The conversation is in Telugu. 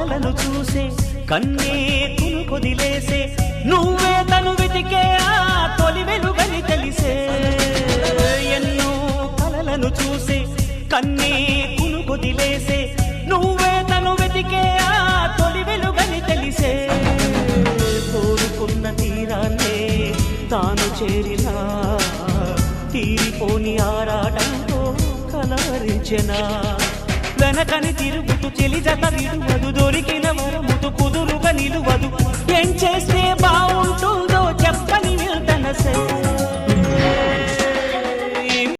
కలలను చూసే కన్నే కొదిలేసే నువ్వే తను వెతికే ఆ తొలి వెలుగని తెలిసే ఎన్నో కలలను చూసే కన్నే కొదిలేసే నువ్వే తను వెతికే ఆ తొలి వెలుగని తెలిసే కోరుకున్న తీరాన్నే తాను చేరినా తీరిపోని ఆరాటంతో కలవరించెనా వెనకని తిరుగుతూ చెలి జత విడువదు దొరికిన వరముతు కుదురుగా నిలువదు ఏం చేస్తే బాగుంటుందో చెప్పని వెళ్తనసే